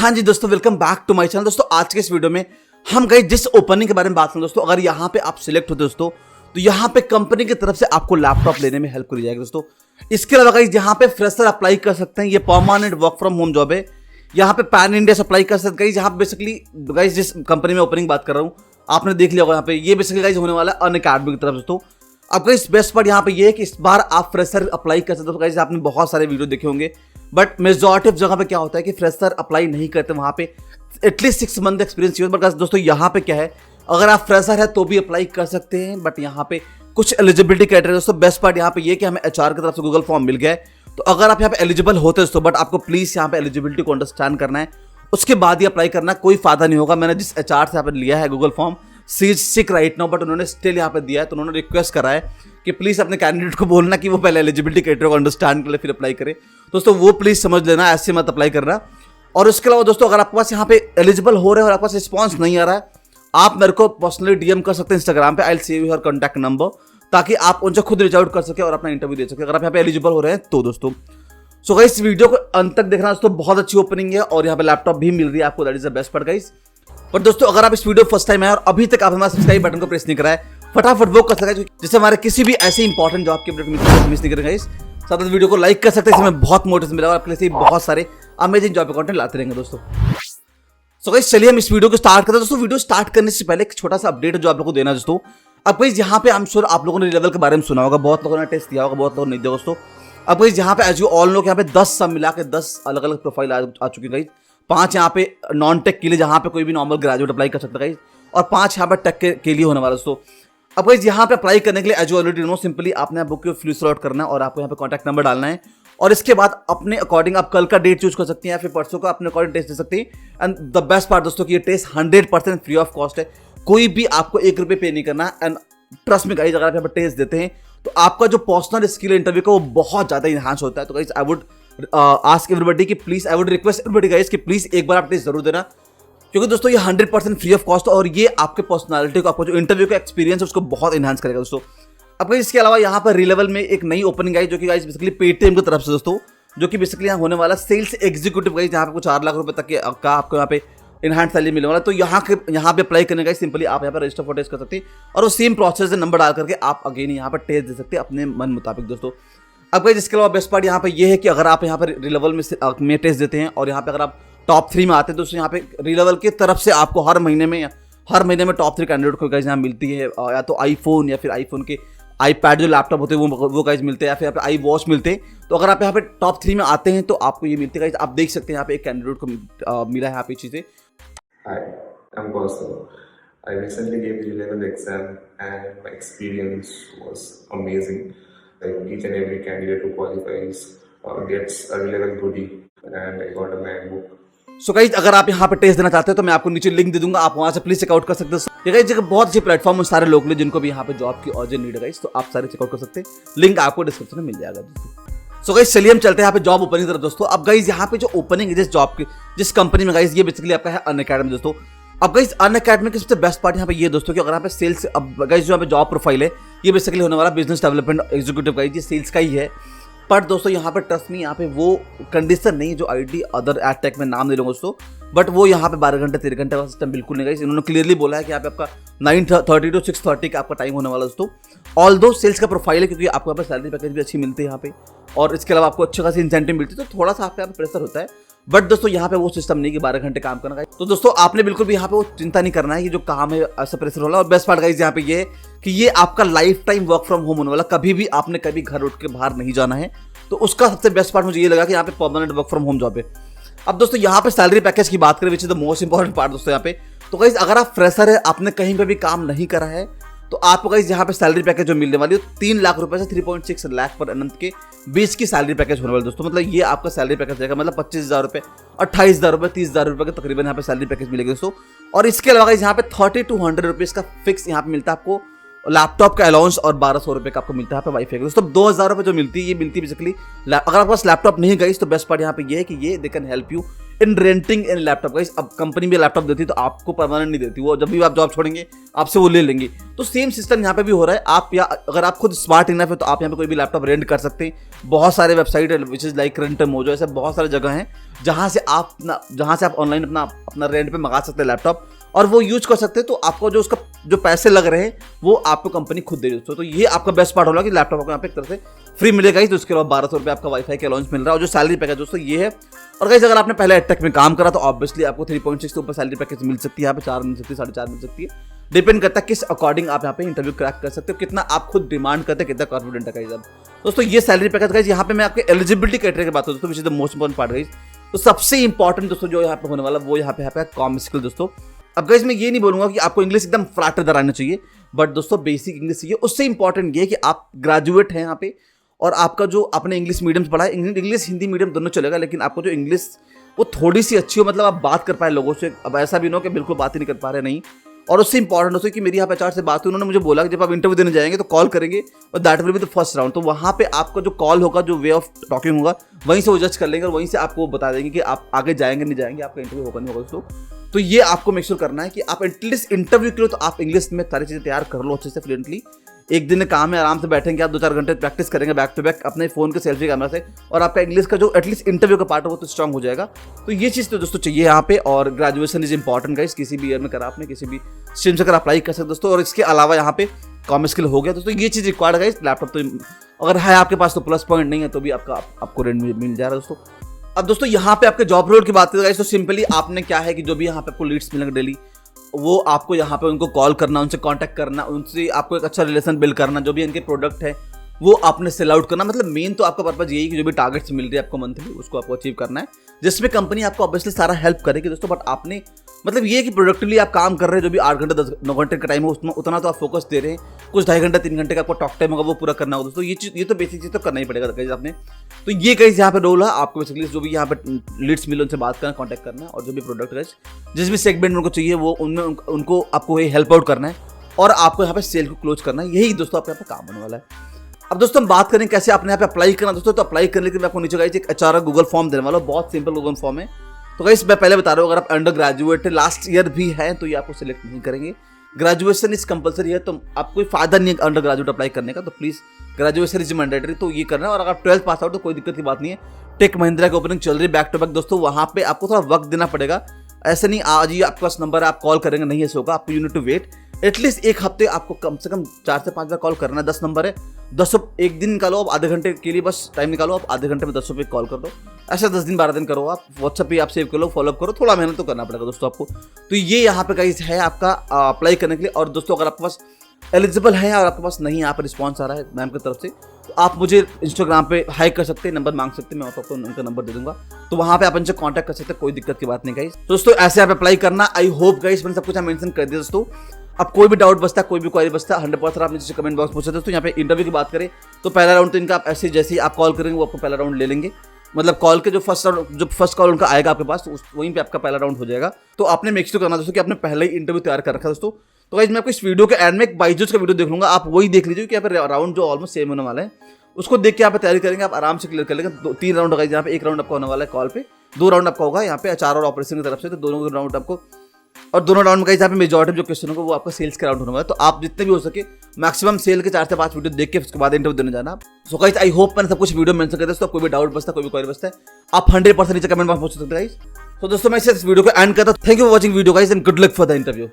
हाँ जी दोस्तों, welcome back to my channel. दोस्तों आज के इस वीडियो में हम गए जिस ओपनिंग के बारे में बात करें दोस्तों, अगर यहाँ पे आप सिलेक्ट होते दोस्तों तो यहाँ पे कंपनी की तरफ से आपको लैपटॉप लेने में हेल्प करी जाएगी दोस्तों। इसके अलावा गाइस यहाँ पे फ्रेशर अप्लाई कर सकते हैं, ये permanent work from home job है। यहाँ पे पैन इंडिया से अप्लाई कर सकते हैं। यहाँ बेसिकली गाइस जिस कंपनी में ओपनिंग बात कर रहा हूँ आपने देख लिया होगा, यहाँ पे ये बेसिकली गाइस होने वाला है अनअकैडमी की तरफ दोस्तों। अब गाइस बेस्ट पार्ट यहाँ पे ये है कि इस बार आप फ्रेशर अप्लाई कर सकते हो। गाइस आपने बहुत सारे वीडियो देखे होंगे, बट मेजॉरिटी ऑफ जगह पे क्या होता है कि फ्रेशर अप्लाई नहीं करते, वहां पे एटलीस्ट 6 मंथ एक्सपीरियंस चाहिए। बट दोस्तों यहाँ पे क्या है, अगर आप फ्रेशर है तो भी अप्लाई कर सकते हैं, बट यहाँ पे कुछ एलिजिबिलिटी क्राइटेरिया दोस्तों। बेस्ट पार्ट यहाँ पे ये कि हमें एचआर की तरफ से गूगल फॉर्म मिल गया है, तो अगर आप यहाँ पे एलिजिबल होते दोस्तों, बट आपको प्लीज यहाँ पे एलिजिबिलिटी को अंडरस्टैंड करना है, उसके बाद ही अप्लाई करना, कोई फायदा नहीं होगा। मैंने जिस एचआर से यहाँ पे लिया है Google form, she is sick right now, but उन्होंने स्टिल यहाँ पे दिया है, तो उन्होंने रिक्वेस्ट करा है कि प्लीज अपने कैंडिडेट को बोलना कि वो पहले एलिजिबिलिटी क्राइटेरिया को अंडरस्टैंड कर ले फिर अप्लाई करे। दोस्तों वो प्लीज समझ लेना, ऐसे मत अप्लाई करना। और उसके अलावा दोस्तों अगर आपके पास यहाँ पे एलिजिबल हो रहे हैं और आपके पास रिस्पॉन्स नहीं आ रहा है, आप मेरे को पर्सनली डीएम कर सकते हैं इंस्टाग्राम पे, I will save your contact number, ताकि आप उनसे खुद रीच आउट कर सके और अपना इंटरव्यू दे सके अगर आप यहाँ पे एलिजिबल हो रहे हैं तो दोस्तों। सो गाइस इस वीडियो को अंत तक देखना दोस्तों, बहुत अच्छी ओपनिंग है और यहाँ पे लैपटॉप भी मिल रही है आपको, that is the best part guys. पर दोस्तों अगर आप इस वीडियो फर्स्ट टाइम आए और अभी तक आप हमारे सब्सक्राइब बटन को प्रेस नहीं करा है, फटाफट वो कर सकते हैं जिससे हमारे किसी भी ऐसे इंपॉर्टेंट जॉब के अपडेट मिस नहीं करेंगे। साथ ही वीडियो को लाइक कर सकते हैं, इसमें बहुत मोटिवेशन मिलेगा, आपके लिए बहुत सारे अमेजिंग जॉब कंटेंट लाते रहेंगे दोस्तों। सो गाइस चलिए हम इस वीडियो को स्टार्ट करते हैं दोस्तों। वीडियो स्टार्ट करने से पहले एक छोटा सा अपडेट जो आप लोगों को देना दोस्तों। अब गाइस यहाँ पे आई एम श्योर आप लोगों ने लेवल के बारे में सुना होगा, बहुत लोगों ने टेस्ट दिया होगा, बहुत लोगों ने नहीं दिया दोस्तों। अब गाइस यहाँ पे एज यू ऑल नो यहाँ पे 10 सब मिला के 10 अलग अलग प्रोफाइल आ चुकी है गाइस। 5 यहाँ पे नॉन टेक के लिए जहाँ पे कोई भी नॉर्मल ग्रेजुएट अप्लाई कर सकता है गाइस, और 5 यहाँ पे टेक के लिए होने वाला दोस्तों। अब गाइस यहाँ पे अप्लाई करने के लिए as you already know, simply आपने बुक को फिल आउट करना है और आपको यहाँ पे कॉन्टैक्ट नंबर डालना है, और इसके बाद अपने अकॉर्डिंग आप कल का डेट चूज कर सकते हैं या फिर परसों का अपने अकॉर्डिंग टेस्ट दे सकते हैं। एंड द बेस्ट पार्ट दोस्तों कि ये टेस्ट 100% फ्री ऑफ कॉस्ट है, कोई भी आपको 1 रुपये पे नहीं करना। एंड ट्रस्ट में गाइस अगर आप यहाँ पे टेस्ट देते हैं तो आपका जो पर्सनल स्किल इंटरव्यू का वो बहुत ज्यादा इनहांस होता है। तो guys I would ask everybody कि please, I would request everybody guys कि प्लीज एक बार आप टेस्ट जरूर देना, क्योंकि दोस्तों ये 100% फ्री ऑफ कॉस्ट और ये आपके पर्सनालिटी को, आपको जो इंटरव्यू का एक्सपीरियंस है उसको बहुत इनहांस करेगा दोस्तों। अब इसके अलावा यहाँ पर रीलेवल में एक नई ओपनिंग आई जो कि गाइस बेसिकली पेटीएम की तरफ से दोस्तों, जो कि बेसिकली यहाँ होने वाला सेल्स एग्जीक्यूटिव गाइस, जहाँ पे कुछ 4 लाख रुपए तक का आपको यहाँ पे इनहैंड सैलरी मिलने वाला। तो यहाँ पे अप्लाई करने का सिंपली आप यहाँ पर रजिस्टर फॉर टेस्ट कर सकते हैं और वो सेम प्रोसेस नंबर डाल करके आप अगेन यहाँ पर टेस्ट दे सकते हैं अपने मन मुताबिक दोस्तों। अब गाइस इसके अलावा बेस्ट पार्ट यहाँ पे ये है कि अगर आप यहाँ पर रीलेवल में टेस्ट देते हैं और यहाँ पे अगर आप टॉप 3 में आते हैं दोस्तों, यहाँ पे रीलेवल की तरफ से आपको हर महीने में टॉप 3 कैंडिडेट को गाइस यहाँ मिलती है, या तो आईफोन या फिर आईफोन के आईपैड जो लैपटॉप होते हैं वो गाइस मिलते हैं, या फिर यहाँ पे आई वॉच मिलते हैं। तो अगर आप यहाँ पे टॉप 3 में आते हैं तो आपको ये मिलते हैं गाइस। आप देख सकते हैं यहाँ पे एक कैंडिडेट को मिला है यहाँ पे चीजें। Hi, I'm Gautam. I recently gave the level exam and my experience was amazing. Like each and every candidate who qualifies gets a level goodie and I got a MacBook. So guys अगर आप यहाँ पे test देना चाहते हैं तो मैं आपको नीचे लिंक दे दूंगा, आप वहां से प्लीज चेकआउट कर सकते हैं। ये गाइस बहुत अच्छे प्लेटफॉर्म है सारे लोग जिनको भी यहाँ पे जॉब की अर्जेंट नीड है गाइस, तो आप सारे चेकआउट कर सकते हैं, लिंक आपको डिस्क्रिप्शन में मिल जाएगा दोस्तों। सो गाइस चलिए हम चलते हैं यहाँ पे जॉब ओपनिंग तरफ दोस्तों। अब गाइस यहाँ पे जो ओपनिंग है जिस जॉब की, जिस कंपनी में गाइस, ये बेसिकली आपका है अनअकैडमी दोस्तों। अब गाइस अनअकैडमी की सबसे बेस्ट पार्ट यहाँ पे ये दोस्तों कि अगर यहाँ पे सेल्स, अब गाइस जो यहाँ पे जॉब प्रोफाइल है ये बेसिकली होने वाला बिजनेस डेवलपमेंट एग्जीक्यूटिव गाइस, ये सेल्स का ही है। पर दोस्तों यहाँ पे ट्रस्ट में यहाँ पे वो कंडीशन नहीं जो आईटी अदर एडटेक में नाम दे रहे दोस्तों, बट वो यहाँ पे 12 घंटे 13 घंटे का सिस्टम बिल्कुल नहीं गाइस। इन्होंने क्लियरली बोला है कि यहाँ पे आपका 9:30 to 6:30 का आपका टाइम होने वाला दोस्तों। ऑल दो सेल्स का प्रोफाइल है, क्योंकि आपको यहाँ पे सैलरी पैकेज भी अच्छी मिलती है यहाँ पे, और इसके अलावा आपको अच्छी खासी इंसेंटिव मिलती है, तो थोड़ा सा आपके यहाँ पे प्रेशर होता है। बट दोस्तों यहाँ पे वो सिस्टम नहीं कि 12 घंटे काम करना। तो दोस्तों आपने बिल्कुल भी यहाँ पे वो चिंता नहीं करना है कि जो काम है ऐसा प्रेशर होला। और बेस्ट पार्ट गाइस यहाँ पे ये है कि ये आपका life time work from home होने वाला, कभी भी आपने कभी घर उठ के बाहर नहीं जाना है। तो उसका सबसे बेस्ट पार्ट मुझे ये लगा कि यहाँ पे permanent work from home job है। अब दोस्तों यहाँ पे सैलरी पैकेज की बात करें, which is the most important part दोस्तों यहाँ पे। तो गाइस अगर आप फ्रेशर है, आपने कहीं पे भी काम नहीं करा है, तो आपको गाइस यहाँ पे सैलरी पैकेज जो मिलने वाली है 3 लाख रुपए से 3.6 लाख पर अनंत के बीच की सैलरी पैकेज होने वाली दोस्तों। मतलब ये आपका सैलरी पैकेज रहेगा, मतलब 25,000 रुपए, 28,000 रुपए, 30,000 रुपए के तकरीबन यहाँ पे सैलरी पैकेज मिलेगा दोस्तों। और इसके अलावा गाइस यहाँ पे 30 to 100 रुपीज का फिक्स यहाँ पे मिलता है आपको लैपटॉप का अलाउंस, और 1200 रुपए का आपको मिलता है यहाँ पे वाईफाई का दोस्तों। 2,000 रुपए जो मिलती है ये मिलती है बेसिकली। अगर आपके पास लैपटॉप नहीं गाइस तो बेस्ट पार्ट यहाँ पे ये है कि ये they can help you in renting in laptop. Guys अब कंपनी भी लैपटॉप देती है तो आपको परमानेंट नहीं देती, वो जब भी आप जॉब छोड़ेंगे आपसे वो ले लेंगे। तो सेम सिस्टम यहाँ पे भी हो रहा है। आप या अगर आप खुद स्मार्ट इनफ है तो आप यहाँ पे कोई भी लैपटॉप रेंट कर सकते हैं। बहुत सारे वेबसाइट है which is like rent mojo, ऐसे बहुत सारे जगह हैं जहाँ से आप ऑनलाइन अपना रेंट पे मंगा सकते हैं लैपटॉप और वो यूज कर सकते हैं। तो आपको जो उसका जो पैसे लग रहे हैं वो आपको कंपनी खुद दे रही है। तो ये आपका बेस्ट पार्ट होगा कि लैपटॉप आपको यहाँ पे एक तरह से फ्री मिलेगा ही। तो उसके अलावा 1200 रुपये आपका वाईफाई का अलाउंस मिल रहा है और जो सैलरी पैकेज दोस्तों ये है। और गाइस अगर आपने पहले एडटेक में काम करा तो ऑब्वियसली आपको 3.6 के ऊपर सैलरी पैकेज मिल सकती है। यहाँ पे 4 मिल सकती है, 4.5 मिल सकती है, डिपेंड करता है किस अकॉर्डिंग आप यहाँ पे इंटरव्यू क्रैक कर सकते हो, कितना आप खुद डिमांड करते हैं, कितना कॉन्फिडेंट है गाइस। दोस्तों ये सैलरी पैकेज गाइस यहाँ पे मैं आपके एलिजिबिलिटी क्राइटेरिया की बात करूँ दोस्तों, which is the most important part guys. तो सबसे इंपॉर्टेंट दोस्तों जो यहाँ पे होने वाला वो यहाँ पे है कॉम स्किल दोस्तों। अब गाइस मैं ये नहीं बोलूंगा कि आपको इंग्लिश एकदम फ्लैटर आना चाहिए, बट दोस्तों बेसिक इंग्लिश चाहिए। उससे इंपॉर्टेंट ये है कि आप ग्रेजुएट हैं यहाँ पे और आपका जो आपने इंग्लिश मीडियम से पढ़ा है, इंग्लिश हिंदी मीडियम दोनों चलेगा, लेकिन आपको जो इंग्लिश वो थोड़ी सी अच्छी हो, मतलब आप बात कर पाए लोगों से। अब ऐसा भी ना हो कि बिल्कुल बात ही नहीं कर पा रहे, नहीं। और उससे इंपॉर्टेंट दोस्तों कि मेरी यहाँ पे HR से बात हुई, उन्होंने मुझे बोला कि जब आप इंटरव्यू देने जाएंगे तो कॉल करेंगे और that will be the first round. तो वहाँ पे आपका जो कॉल होगा, जो वे ऑफ टॉकिंग होगा, वहीं से वो जज कर लेंगे और वहीं से आपको बता देंगे कि आप आगे जाएंगे नहीं जाएंगे, आपका इंटरव्यू होगा नहीं होगा दोस्तों। तो ये आपको मेक श्योर करना है कि आप एटलीस्ट इंटरव्यू के लिए तो आप इंग्लिश में सारी चीज़ें तैयार कर लो अच्छे से, फ्लुएंटली। एक दिन काम है, आराम से बैठेंगे आप 2-4 घंटे प्रैक्टिस करेंगे बैक टू बैक अपने फोन के सेल्फी कैमरा से, और आपका इंग्लिश का जो एटलीस्ट इंटरव्यू का पार्ट है वो तो स्ट्रांग हो जाएगा। तो ये चीज़ तो दोस्तों चाहिए यहाँ पे। और ग्रेजुएशन इज इंपॉर्टेंट गाइस, किसी भी ईयर में करा आपने, किसी भी स्ट्रीम से अगर अप्लाई कर सकते दोस्तों। और इसके अलावा यहाँ पे कॉम स्किल हो गया दोस्तों, ये चीज़ रिक्वायर्ड है गाइस। लैपटॉप तो अगर है आपके पास तो प्लस पॉइंट, नहीं है तो भी आपको रेंट मिल जा रहा है दोस्तों। अब दोस्तों यहाँ पे आपके जॉब रोल की बात करें तो सिंपली आपने क्या है कि जो भी यहाँ पे आपको लीड्स मिलेंगे डेली, वो आपको यहाँ पे उनको कॉल करना, उनसे कांटेक्ट करना, उनसे आपको एक अच्छा रिलेशन बिल्ड करना, जो भी इनके प्रोडक्ट है वो आपने सेल आउट करना। मतलब मेन तो आपका पर्पज यही कि जो भी टारगेट्स मिल रही है आपको मंथली, उसको आपको अचीव करना है, जिसमें कंपनी आपको ऑब्वियसली सारा हेल्प करेगी दोस्तों। बट आपने मतलब ये कि प्रोडक्टिवली आप काम कर रहे हैं, जो भी 8 घंटे 9 घंटे का टाइम है उतना तो आप फोकस दे रहे हैं। कुछ 2.5 घंटे 3 घंटे का आपको टॉक टाइम होगा वो पूरा करना होगा दोस्तों। ये तो बेसिक चीज़ तो करना ही पड़ेगा गाइस आपने। तो ये गाइस यहाँ पे रोल है आपको, बेसिकली जो भी यहाँ पे लीड्स मिले उनसे बात करना, कॉन्टैक्ट करना है, और जो भी प्रोडक्ट गाइस जिस भी सेगमेंट में उनको चाहिए वो उनमें उनको आपको हेल्प आउट करना है और आपको यहाँ पे सेल को क्लोज करना है। यही दोस्तों आपके यहाँ पे काम होने वाला है। अब दोस्तों हम बात करें कैसे आपने यहाँ पे अप्लाई करना दोस्तों। तो अप्लाई करने के लिए मैं आपको नीचे गाइस एक HR गूगल फॉर्म देने वाला हूँ, बहुत सिंपल गूगल फॉर्म है। तो गाइस मैं पहले बता रहा हूँ, अगर आप अंडर ग्रेजुएट लास्ट ईयर भी हैं तो ये आपको सिलेक्ट नहीं करेंगे। ग्रेजुएशन इज कंपलसरी है, तो आपको कोई फायदा नहीं है अंडर ग्रेजुएट अप्लाई करने का। तो प्लीज़ ग्रेजुएशन इज मैंडेटरी, तो ये करना है। और अगर आप 12th पास आउट तो कोई दिक्कत की बात नहीं है। टेक महिंद्रा की ओपनिंग चल रही है बैक टू बैक दोस्तों, वहाँ पे आपको थोड़ा वक्त देना पड़ेगा। ऐसे नहीं आज ही आपके पास नंबर है आप कॉल करेंगे, नहीं ऐसे होगा। आपको यूनिट टू वेट एटलीस्ट एक हफ्ते, आपको कम से कम 4 से 5 बार कॉल करना है। 10 नंबर है, 10 एक दिन निकालो आप, आधे घंटे के लिए बस टाइम निकालो आप, आधे घंटे में 10 पे कॉल कर दो। ऐसा 10 दिन 12 दिन करो आप, व्हाट्सएप पे आप सेव कर लो, फॉलोअप करो, थोड़ा मेहनत तो करना पड़ेगा दोस्तों आपको। तो ये यहाँ पे गाइस है आपका अप्लाई करने के लिए। और दोस्तों अगर आपके पास एलिजिबल है और आपके पास नहीं यहाँ पर रिस्पॉन्स आ रहा है मैम की तरफ से, तो आप मुझे इंस्टाग्राम पे हाई कर सकते हैं, नंबर मांग सकते हैं, मैं आपको उनका नंबर दे दूंगा। तो वहाँ पे आप उनसे कांटेक्ट कर सकते हैं, कोई दिक्कत की बात नहीं गाइस। दोस्तों ऐसे आप अप्लाई करना। आई होप गाइस मैंने सब कुछ मेंशन कर दिया दोस्तों। अब कोई भी डाउट बचता है, कोई भी क्वेरी बचता है, 100% आप नीचे कमेंट बॉक्स पूछ सकते हो। दोस्तों यहाँ पे इंटरव्यू की बात करें तो पहला राउंड तो इनका आप ऐसे जैसे ही आप कॉल करेंगे वो आपको पहला राउंड ले लेंगे। मतलब कॉल के जो फर्स्ट कॉल उनका आएगा आपके पास, वहीं पे आपका पहला राउंड हो जाएगा। तो आपने मेक श्योर करना दोस्तों कि आपने पहले ही इंटरव्यू तैयार कर रखा है दोस्तों। तो गाइस मैं आपको इस वीडियो के एंड में एक बाइजूस का वीडियो देख लूंगा, आप वही देख लीजिए कि यहाँ पे राउंड जो ऑलमोस्ट सेम होने वाला है उसको देख के आप तैयारी करेंगे, आप आराम से क्लियर कर लेंगे। 3 राउंड होगा यहाँ पे, 1 राउंड आपका होने वाला है कॉल पे, 2 राउंड आपका होगा यहाँ पे HR और ऑपरेशन की तरफ से, तो दोनों राउंड आपको, और दोनों राउंड में यहाँ पे मेजॉरिटी जो क्वेश्चन होगा वो आपका सेल्स के राउंड होने वाला है। तो आप जितने भी हो सके मैक्सिमम सेल के 4 से 5 वीडियो देख के उसके बाद इंटरव्यू देने जाना। सो गाइस आई होप मैंने सब कुछ वीडियो मेंशन कर दिया। तो कोई भी डाउट बचता है, कोई भी क्वेरी बचता है, आप 100% नीचे कमेंट बॉक्स में पूछ सकते हैं गाइस। तो दोस्तों मैं इस वीडियो को एंड करता हूं। Thank you for watching video guys and good luck for the interview.